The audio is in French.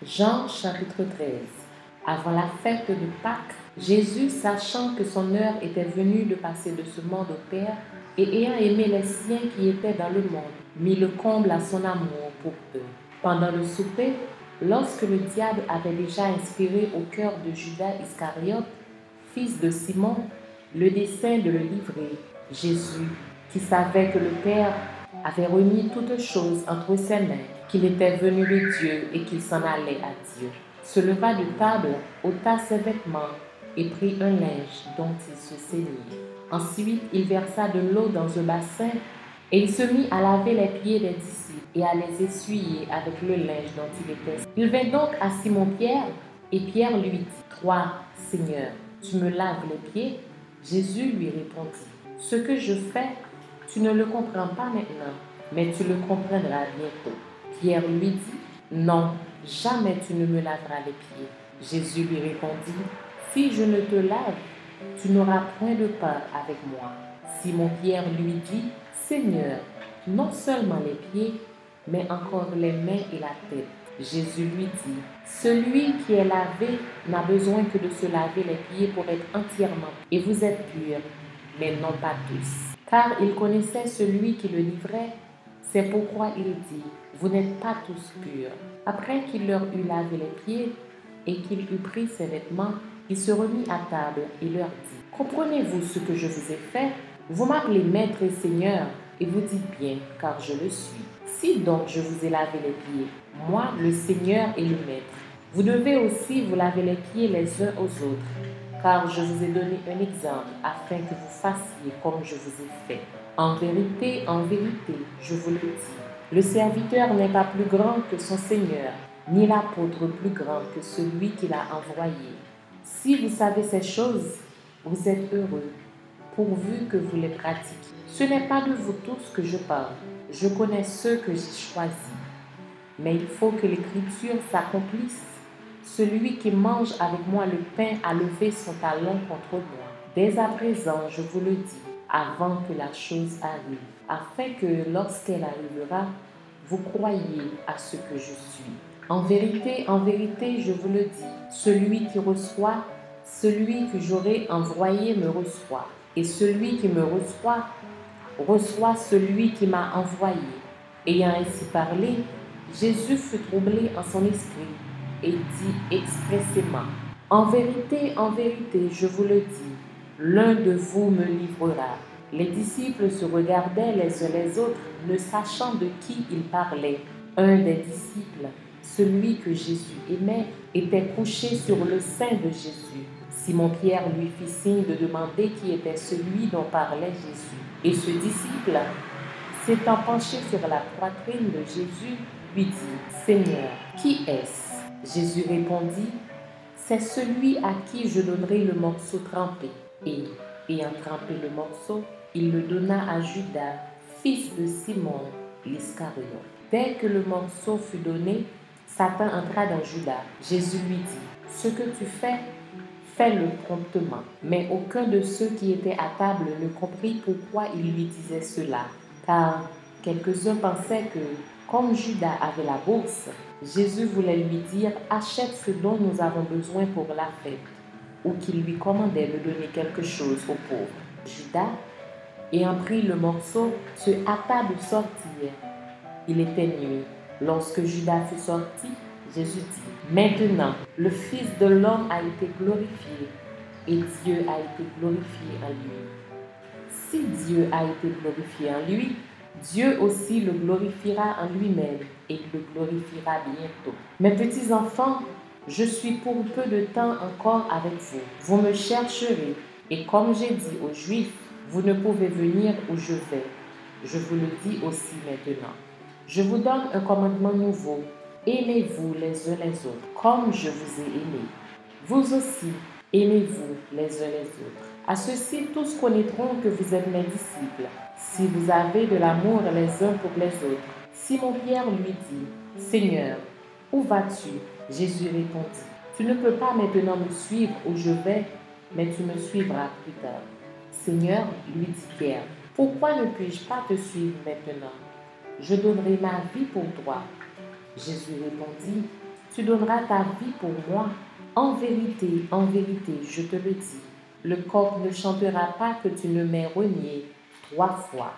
Jean chapitre 13. Avant la fête de Pâques, Jésus, sachant que son heure était venue de passer de ce monde au Père, et ayant aimé les siens qui étaient dans le monde, mit le comble à son amour pour eux. Pendant le souper, lorsque le diable avait déjà inspiré au cœur de Judas Iscariote, fils de Simon, le dessein de le livrer, Jésus, qui savait que le Père avait remis toutes choses entre ses mains, qu'il était venu de Dieu et qu'il s'en allait à Dieu, se leva de table, ôta ses vêtements et prit un linge dont il se ceignit. Ensuite, il versa de l'eau dans un bassin et il se mit à laver les pieds des disciples et à les essuyer avec le linge dont il était. Il vint donc à Simon-Pierre et Pierre lui dit, « Toi, Seigneur, tu me laves les pieds ?» Jésus lui répondit, « Ce que je fais, tu ne le comprends pas maintenant, mais tu le comprendras bientôt. » Pierre lui dit, « Non, jamais tu ne me laveras les pieds. » Jésus lui répondit, « Si je ne te lave, tu n'auras point de part avec moi. » Simon-Pierre lui dit, « Seigneur, non seulement les pieds, mais encore les mains et la tête. » Jésus lui dit, « Celui qui est lavé n'a besoin que de se laver les pieds pour être entièrement. Et vous êtes purs, mais non pas tous. » Car il connaissait celui qui le livrait. C'est pourquoi il dit, « Vous n'êtes pas tous purs. » Après qu'il leur eut lavé les pieds et qu'il eut pris ses vêtements, il se remit à table et leur dit, « Comprenez-vous ce que je vous ai fait? Vous m'appelez maître et seigneur, et vous dites bien, car je le suis. Si donc je vous ai lavé les pieds, moi, le Seigneur et le Maître, vous devez aussi vous laver les pieds les uns aux autres, car je vous ai donné un exemple afin que vous fassiez comme je vous ai fait. En vérité, je vous le dis, le serviteur n'est pas plus grand que son Seigneur, ni l'apôtre plus grand que celui qui l'a envoyé. Si vous savez ces choses, vous êtes heureux, pourvu que vous les pratiquiez. Ce n'est pas de vous tous que je parle, je connais ceux que j'ai choisis. Mais il faut que l'Écriture s'accomplisse. Celui qui mange avec moi le pain a levé son talon contre moi. Dès à présent, je vous le dis, avant que la chose arrive, afin que lorsqu'elle arrivera, vous croyiez à ce que je suis. En vérité, je vous le dis, celui qui reçoit, celui que j'aurai envoyé me reçoit, et celui qui me reçoit, reçoit celui qui m'a envoyé. » Ayant ainsi parlé, Jésus fut troublé en son esprit et dit expressément, « En vérité, je vous le dis, l'un de vous me livrera. » Les disciples se regardaient les uns les autres, ne sachant de qui ils parlaient. Un des disciples, celui que Jésus aimait, était couché sur le sein de Jésus. Simon-Pierre lui fit signe de demander qui était celui dont parlait Jésus. Et ce disciple, s'étant penché sur la poitrine de Jésus, lui dit, « Seigneur, qui est-ce » Jésus répondit, « C'est celui à qui je donnerai le morceau trempé. » Et, ayant trempé le morceau, il le donna à Judas, fils de Simon l'Iscariote. Dès que le morceau fut donné, Satan entra dans Judas. Jésus lui dit, « Ce que tu fais, fais-le promptement. » Mais aucun de ceux qui étaient à table ne comprit pourquoi il lui disait cela, car quelques-uns pensaient que, comme Judas avait la bourse, Jésus voulait lui dire « Achète ce dont nous avons besoin pour la fête » ou qu'il lui commandait de donner quelque chose aux pauvres. Judas, ayant pris le morceau, se hâta de sortir. Il était nuit. Lorsque Judas fut sorti, Jésus dit, « Maintenant, le Fils de l'homme a été glorifié et Dieu a été glorifié en lui. Si Dieu a été glorifié en lui, Dieu aussi le glorifiera en lui-même et le glorifiera bientôt. Mes petits enfants, je suis pour peu de temps encore avec vous. Vous me chercherez et comme j'ai dit aux Juifs, vous ne pouvez venir où je vais. Je vous le dis aussi maintenant. Je vous donne un commandement nouveau. Aimez-vous les uns les autres, comme je vous ai aimés. Vous aussi, aimez-vous les uns les autres. À ceci, tous connaîtront que vous êtes mes disciples, si vous avez de l'amour les uns pour les autres. Simon-Pierre lui dit, « Seigneur, où vas-tu » Jésus répondit, « Tu ne peux pas maintenant me suivre où je vais, mais tu me suivras plus tard. » « Seigneur, lui dit Pierre, pourquoi ne puis-je pas te suivre maintenant? Je donnerai ma vie pour toi. » Jésus répondit, « tu donneras ta vie pour moi. En vérité, je te le dis, le coq ne chantera pas que tu ne m'aies renié 3 fois.